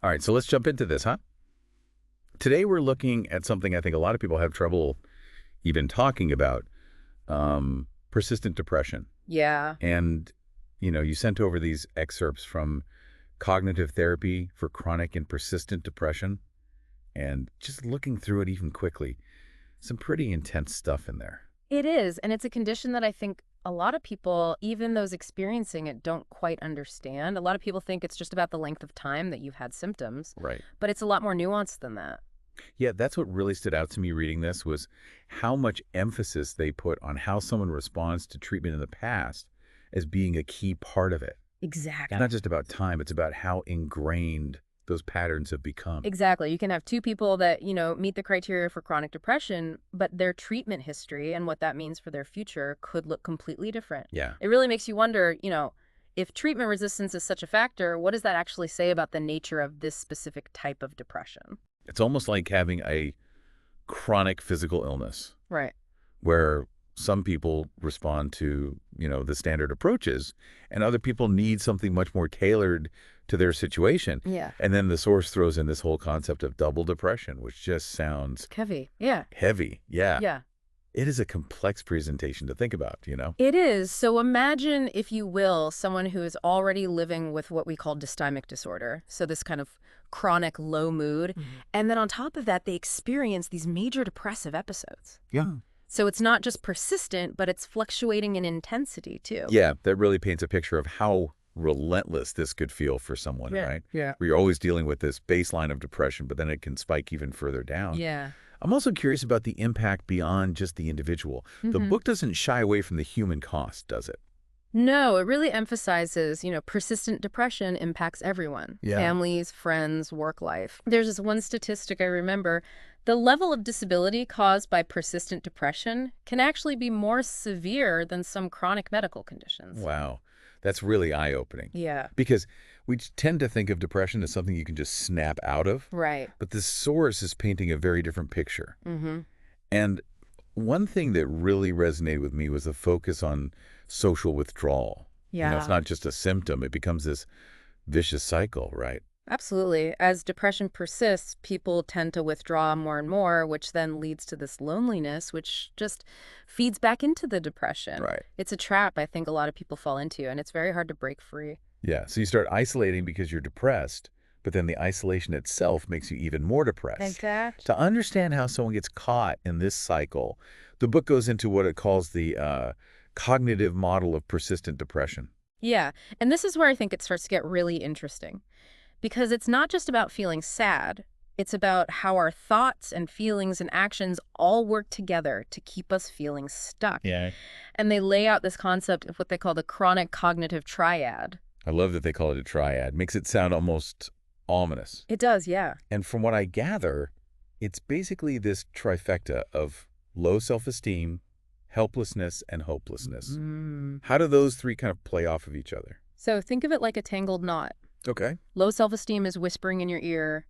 All right, so let's jump into this, huh? Today we're looking at something I think a lot of people have trouble even talking about, persistent depression. Yeah. And, you sent over these excerpts from Cognitive Therapy for Chronic and Persistent Depression, and just looking through it even quickly, some pretty intense stuff in there. It is, and it's a condition that I think a lot of people, even those experiencing it, don't quite understand. A lot of people think it's just about the length of time that you've had symptoms, Right. but it's a lot more nuanced than that. Yeah, that's what really stood out to me reading this was how much emphasis they put on how someone responds to treatment in the past as being a key part of it. It's Exactly. not just about time, it's about how ingrained those patterns have become. Exactly. You can have two people that, meet the criteria for chronic depression, but their treatment history and what that means for their future could look completely different. Yeah. It really makes you wonder, if treatment resistance is such a factor, what does that actually say about the nature of this specific type of depression? It's almost like having a chronic physical illness Right. where some people respond to, the standard approaches and other people need something much more tailored to their situation. Yeah. And then the source throws in this whole concept of double depression, which just sounds Heavy. Yeah. heavy. Yeah. Yeah. It is a complex presentation to think about. It is. So imagine, if you will, someone who is already living with what we call dysthymic disorder. So this kind of chronic low mood. And then on top of that, they experience these major depressive episodes. Yeah. So it's not just persistent, but it's fluctuating in intensity too. Yeah, that really paints a picture of how relentless this could feel for someone, Yeah, right? yeah. Where you're always dealing with this baseline of depression, but then it can spike even further down. Yeah. I'm also curious about the impact beyond just the individual. The book doesn't shy away from the human cost, does it? No, it really emphasizes, persistent depression impacts everyone. Yeah. Families, friends, work life. There's this one statistic I remember. The level of disability caused by persistent depression can actually be more severe than some chronic medical conditions. Wow. That's really eye-opening. Yeah. Because we tend to think of depression as something you can just snap out of, Right. but the source is painting a very different picture. Mm-hmm. And one thing that really resonated with me was the focus on social withdrawal. Yeah. It's not just a symptom. It becomes this vicious cycle, right? Absolutely. As depression persists, people tend to withdraw more and more, which then leads to this loneliness, which just feeds back into the depression. Right. It's a trap I think a lot of people fall into, and it's very hard to break free. Yeah. So you start isolating because you're depressed, but then the isolation itself makes you even more depressed. Exactly. To understand how someone gets caught in this cycle, the book goes into what it calls the cognitive model of persistent depression. Yeah, and this is where I think it starts to get really interesting. Because it's not just about feeling sad. It's about how our thoughts and feelings and actions all work together to keep us feeling stuck. Yeah. And they lay out this concept of what they call the chronic cognitive triad. I love that they call it a triad. Makes it sound almost ominous. It does, yeah. And from what I gather, it's basically this trifecta of low self-esteem, helplessness, and hopelessness. How do those three kind of play off of each other? So think of it like a tangled knot. Okay. Low self-esteem is whispering in your ear,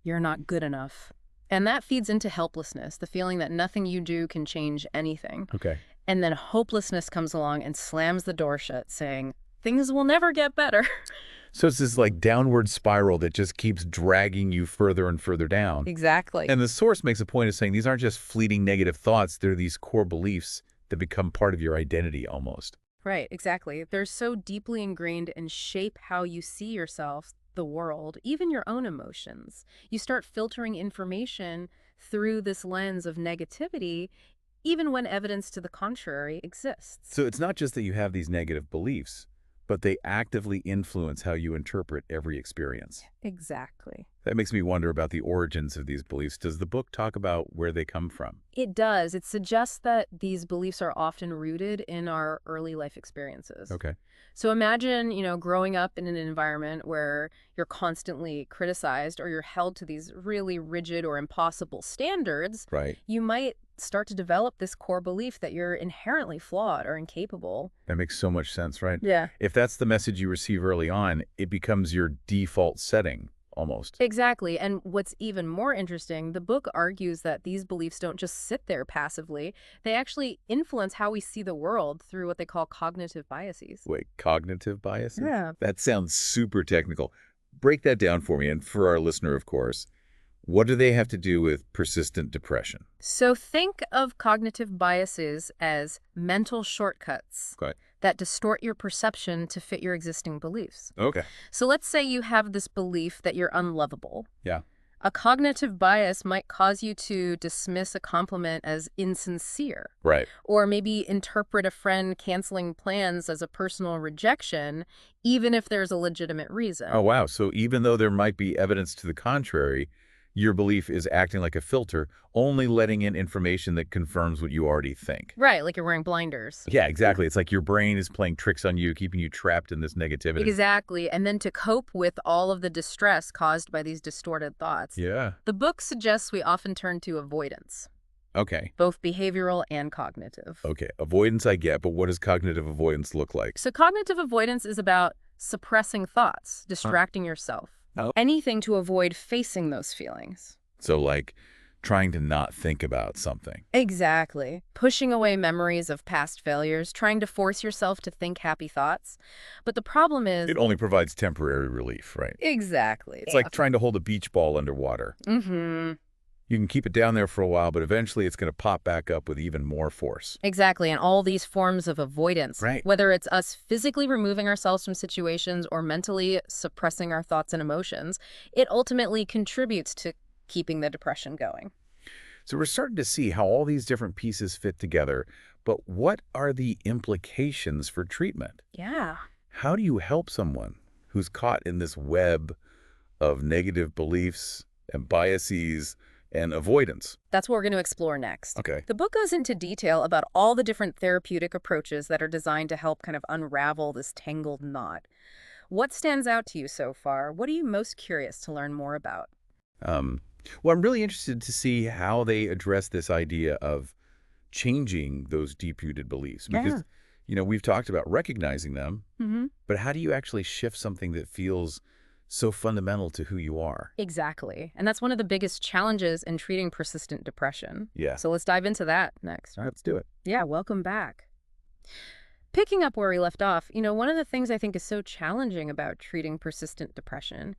you're not good enough. And that feeds into helplessness, the feeling that nothing you do can change anything. Okay. And then hopelessness comes along and slams the door shut, saying, things will never get better. So it's this like downward spiral that just keeps dragging you further and further down. Exactly. And the source makes a point of saying these aren't just fleeting negative thoughts. They're these core beliefs that become part of your identity almost. Right, exactly. They're so deeply ingrained and shape how you see yourself, the world, even your own emotions. You start filtering information through this lens of negativity, even when evidence to the contrary exists. So it's not just that you have these negative beliefs, but they actively influence how you interpret every experience. Exactly. That makes me wonder about the origins of these beliefs. Does the book talk about where they come from? It does. It suggests that these beliefs are often rooted in our early life experiences. Okay. So imagine, growing up in an environment where you're constantly criticized or you're held to these really rigid or impossible standards. Right. You might start to develop this core belief that you're inherently flawed or incapable. That makes so much sense, right? Yeah. If that's the message you receive early on, it becomes your default setting almost. Exactly. And what's even more interesting, the book argues that these beliefs don't just sit there passively. They actually influence how we see the world through what they call cognitive biases. Wait, cognitive biases? Yeah. That sounds super technical. break that down for me, and for our listener, of course. What do they have to do with persistent depression? So think of cognitive biases as mental shortcuts Okay. that distort your perception to fit your existing beliefs. Okay. So let's say you have this belief that you're unlovable. Yeah. A cognitive bias might cause you to dismiss a compliment as insincere, Right. or maybe interpret a friend canceling plans as a personal rejection, even if there's a legitimate reason. Oh, wow. So even though there might be evidence to the contrary, your belief is acting like a filter, only letting in information that confirms what you already think. Right, like you're wearing blinders. Yeah, exactly. It's like your brain is playing tricks on you, keeping you trapped in this negativity. Exactly. And then to cope with all of the distress caused by these distorted thoughts, Yeah. the book suggests we often turn to avoidance, Okay. both behavioral and cognitive. Okay. Avoidance I get, but what does cognitive avoidance look like? So cognitive avoidance is about suppressing thoughts, distracting yourself. Oh. Anything to avoid facing those feelings. So like trying to not think about something. Exactly. Pushing away memories of past failures, trying to force yourself to think happy thoughts. But the problem is... It only provides temporary relief, right? Exactly. It's like trying to hold a beach ball underwater. Mm-hmm. You can keep it down there for a while, but eventually it's going to pop back up with even more force. Exactly, and all these forms of avoidance, Right. whether it's us physically removing ourselves from situations or mentally suppressing our thoughts and emotions, it ultimately contributes to keeping the depression going. So we're starting to see how all these different pieces fit together, but what are the implications for treatment? Yeah. How do you help someone who's caught in this web of negative beliefs and biases and avoidance? That's what we're going to explore next. Okay. The book goes into detail about all the different therapeutic approaches that are designed to help kind of unravel this tangled knot. What stands out to you so far? What are you most curious to learn more about? Well, I'm really interested to see how they address this idea of changing those deep-rooted beliefs. Because, we've talked about recognizing them, Mm-hmm. but how do you actually shift something that feels so fundamental to who you are? Exactly. And that's one of the biggest challenges in treating persistent depression. Yeah. So let's dive into that next. All right, let's do it. Yeah, welcome back. Picking up where we left off, one of the things I think is so challenging about treating persistent depression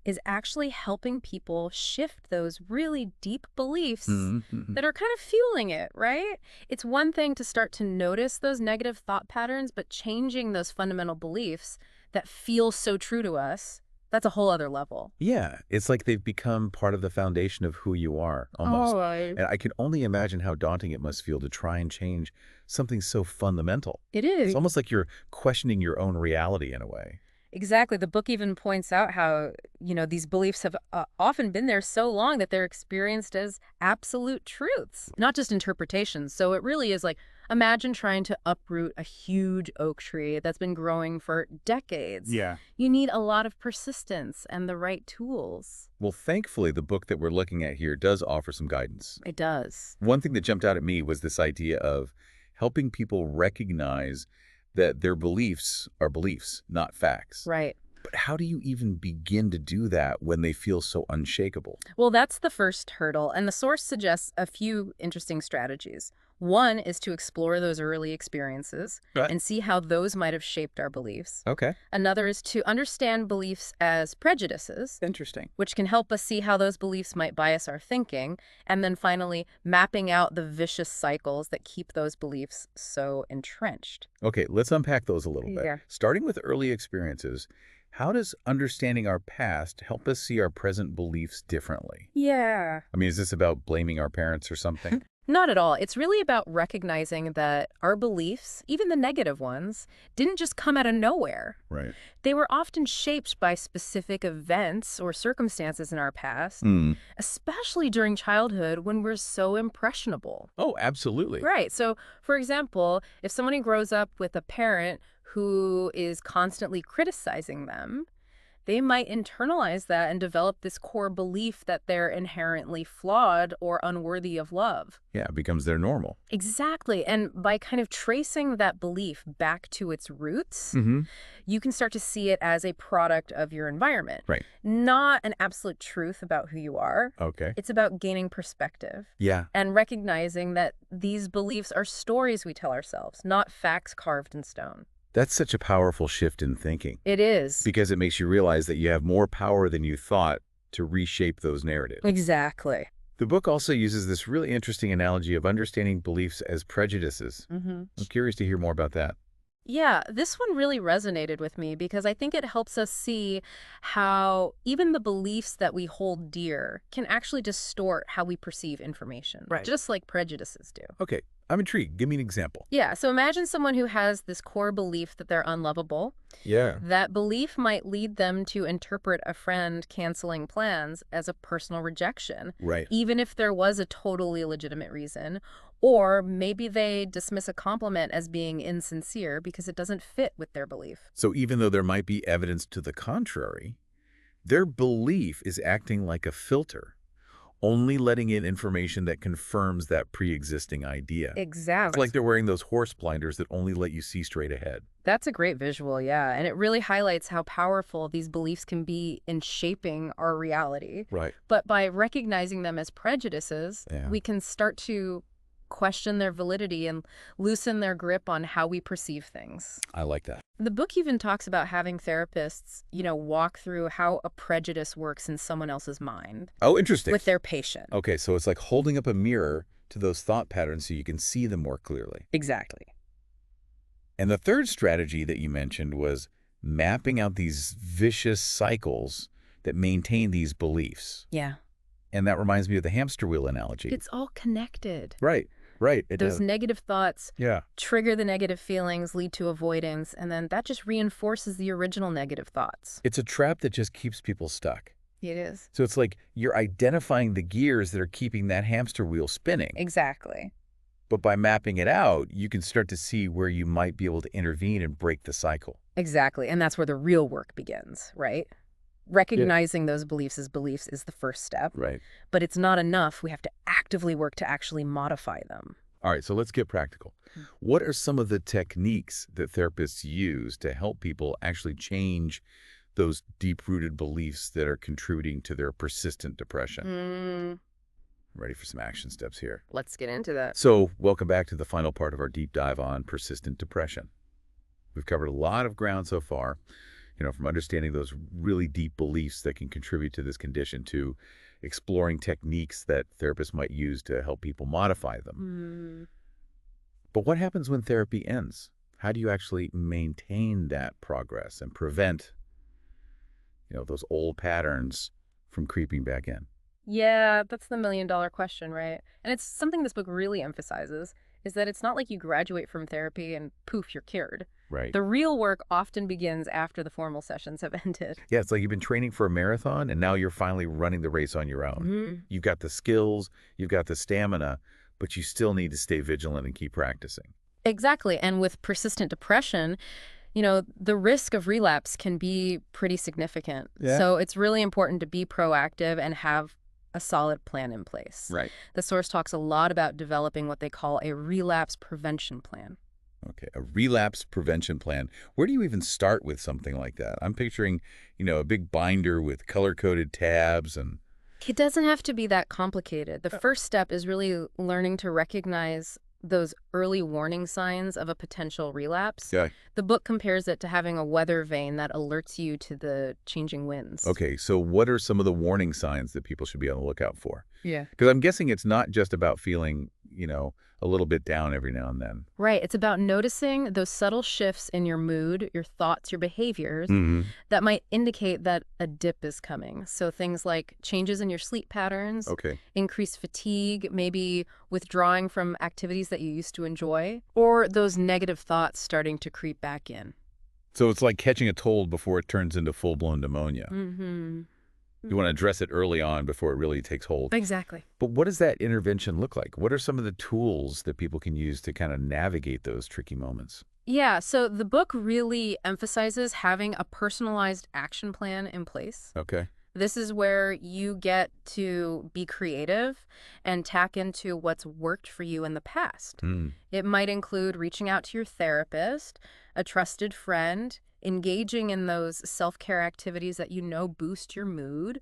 is actually helping people shift those really deep beliefs Mm-hmm. that are kind of fueling it, right? It's one thing to start to notice those negative thought patterns, but changing those fundamental beliefs that feel so true to us, that's a whole other level. Yeah, it's like they've become part of the foundation of who you are, almost. Right. And I can only imagine how daunting it must feel to try and change something so fundamental. It is. It's almost like you're questioning your own reality in a way. Exactly. The book even points out how, these beliefs have often been there so long that they're experienced as absolute truths, not just interpretations. So it really is like, imagine trying to uproot a huge oak tree that's been growing for decades. Yeah. You need a lot of persistence and the right tools. Well, thankfully, the book that we're looking at here does offer some guidance. It does. One thing that jumped out at me was this idea of helping people recognize that their beliefs are beliefs, not facts. Right. But how do you even begin to do that when they feel so unshakable? Well, that's the first hurdle, and the source suggests a few interesting strategies. One is to explore those early experiences Right. and see how those might have shaped our beliefs. Okay. Another is to understand beliefs as prejudices, Interesting. which can help us see how those beliefs might bias our thinking. And then finally, mapping out the vicious cycles that keep those beliefs so entrenched. Okay, let's unpack those a little bit. Yeah. Starting with early experiences, how does understanding our past help us see our present beliefs differently? Yeah. I mean, is this about blaming our parents or something? Not at all. It's really about recognizing that our beliefs, even the negative ones, didn't just come out of nowhere. Right. They were often shaped by specific events or circumstances in our past, especially during childhood when we're so impressionable. Oh, absolutely. Right. So, for example, if somebody grows up with a parent who is constantly criticizing them, they might internalize that and develop this core belief that they're inherently flawed or unworthy of love. Yeah, it becomes their normal. Exactly. And by kind of tracing that belief back to its roots, you can start to see it as a product of your environment. Right. Not an absolute truth about who you are. Okay. It's about gaining perspective Yeah. and recognizing that these beliefs are stories we tell ourselves, not facts carved in stone. That's such a powerful shift in thinking It is. because it makes you realize that you have more power than you thought to reshape those narratives. Exactly. The book also uses this really interesting analogy of understanding beliefs as prejudices. Hmm. I'm curious to hear more about that. Yeah, this one really resonated with me because I think it helps us see how even the beliefs that we hold dear can actually distort how we perceive information, Right. just like prejudices do. Okay, I'm intrigued. Give me an example. Yeah, so imagine someone who has this core belief that they're unlovable. Yeah. That belief might lead them to interpret a friend canceling plans as a personal rejection, Right. even if there was a totally legitimate reason. Or maybe they dismiss a compliment as being insincere because it doesn't fit with their belief. So even though there might be evidence to the contrary, their belief is acting like a filter, only letting in information that confirms that pre-existing idea. It's Exactly. like they're wearing those horse blinders that only let you see straight ahead. That's a great visual, yeah. And it really highlights how powerful these beliefs can be in shaping our reality. Right. But by recognizing them as prejudices, Yeah. we can start to question their validity and loosen their grip on how we perceive things. I like that. The book even talks about having therapists, walk through how a prejudice works in someone else's mind Oh, interesting. with their patient. Okay, so it's like holding up a mirror to those thought patterns so you can see them more clearly. Exactly. And the third strategy that you mentioned was mapping out these vicious cycles that maintain these beliefs. Yeah. And that reminds me of the hamster wheel analogy. It's all connected. Right, right. It Those does. negative thoughts Yeah. trigger the negative feelings, lead to avoidance, and then that just reinforces the original negative thoughts. It's a trap that just keeps people stuck. It is. So it's like you're identifying the gears that are keeping that hamster wheel spinning. Exactly. But by mapping it out, you can start to see where you might be able to intervene and break the cycle. Exactly. And that's where the real work begins, right? Recognizing those beliefs as beliefs is the first step, Right. but it's not enough. We have to actively work to actually modify them. All right, so let's get practical. What are some of the techniques that therapists use to help people actually change those deep-rooted beliefs that are contributing to their persistent depression? Ready for some action steps here. Let's get into that. So, welcome back to the final part of our deep dive on persistent depression. We've covered a lot of ground so far, from understanding those really deep beliefs that can contribute to this condition to exploring techniques that therapists might use to help people modify them. But what happens when therapy ends? How do you actually maintain that progress and prevent, those old patterns from creeping back in? Yeah, that's the million-dollar question, right? And it's something this book really emphasizes, is that it's not like you graduate from therapy and poof, you're cured. Right. The real work often begins after the formal sessions have ended. Yeah, it's like you've been training for a marathon and now you're finally running the race on your own. You've got the skills, you've got the stamina, but you still need to stay vigilant and keep practicing. Exactly. And with persistent depression, the risk of relapse can be pretty significant. Yeah. So it's really important to be proactive and have a solid plan in place. Right. The source talks a lot about developing what they call a relapse prevention plan. Okay, a relapse prevention plan. Where do you even start with something like that? I'm picturing, a big binder with color-coded tabs and... It doesn't have to be that complicated. The first step is really learning to recognize those early warning signs of a potential relapse. Yeah. The book compares it to having a weather vane that alerts you to the changing winds. Okay, so what are some of the warning signs that people should be on the lookout for? Yeah. Because I'm guessing it's not just about feeling, a little bit down every now and then. Right. It's about noticing those subtle shifts in your mood, your thoughts, your behaviors that might indicate that a dip is coming. So things like changes in your sleep patterns, Okay. increased fatigue, maybe withdrawing from activities that you used to enjoy, or those negative thoughts starting to creep back in. So it's like catching a cold before it turns into full-blown pneumonia. You want to address it early on before it really takes hold. Exactly. But what does that intervention look like? What are some of the tools that people can use to kind of navigate those tricky moments? Yeah, so the book really emphasizes having a personalized action plan in place. Okay. This is where you get to be creative and tack into what's worked for you in the past. It might include reaching out to your therapist, a trusted friend, engaging in those self-care activities that boost your mood,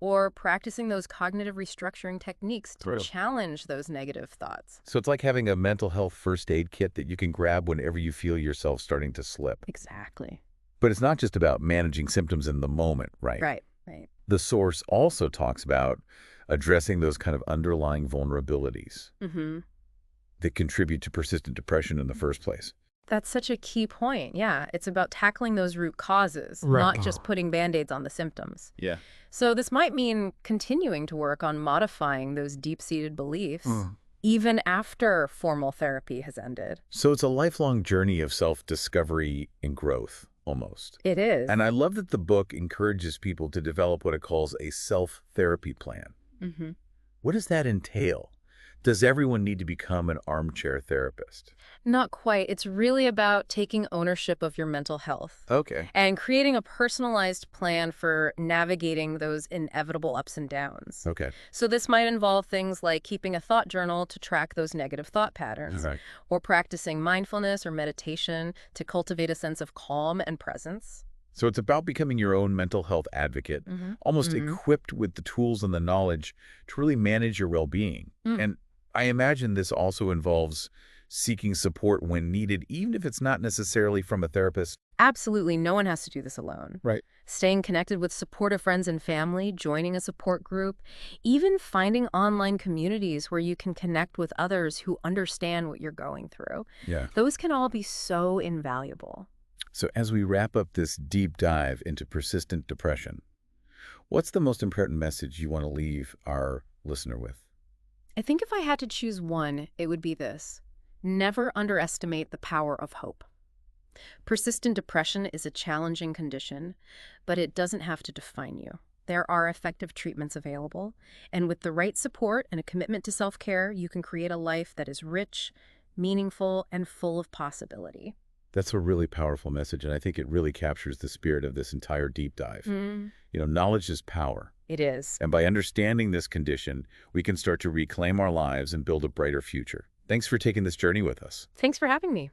or practicing those cognitive restructuring techniques to True. challenge those negative thoughts. So it's like having a mental health first aid kit that you can grab whenever you feel yourself starting to slip. Exactly. But it's not just about managing symptoms in the moment, right? Right, right. The source also talks about addressing those kind of underlying vulnerabilities Mm-hmm. that contribute to persistent depression in the first place. That's such a key point. Yeah, it's about tackling those root causes, Right. not just putting Band-Aids on the symptoms. Yeah. So this might mean continuing to work on modifying those deep-seated beliefs, even after formal therapy has ended. So it's a lifelong journey of self-discovery and growth, almost. It is. And I love that the book encourages people to develop what it calls a self-therapy plan. Mm-hmm. What does that entail? Does everyone need to become an armchair therapist? Not quite. It's really about taking ownership of your mental health Okay. and creating a personalized plan for navigating those inevitable ups and downs. Okay. So this might involve things like keeping a thought journal to track those negative thought patterns, All right. or practicing mindfulness or meditation to cultivate a sense of calm and presence. So it's about becoming your own mental health advocate, almost equipped with the tools and the knowledge to really manage your well-being. And I imagine this also involves seeking support when needed, even if it's not necessarily from a therapist. Absolutely, no one has to do this alone. Right. Staying connected with supportive friends and family, joining a support group, even finding online communities where you can connect with others who understand what you're going through. Yeah. Those can all be so invaluable. So as we wrap up this deep dive into persistent depression, what's the most important message you want to leave our listener with? I think if I had to choose one, it would be this: never underestimate the power of hope. Persistent depression is a challenging condition, but it doesn't have to define you. There are effective treatments available, and with the right support and a commitment to self-care, you can create a life that is rich, meaningful, and full of possibility. That's a really powerful message, and I think it really captures the spirit of this entire deep dive. Knowledge is power. It is. And by understanding this condition, we can start to reclaim our lives and build a brighter future. Thanks for taking this journey with us. Thanks for having me.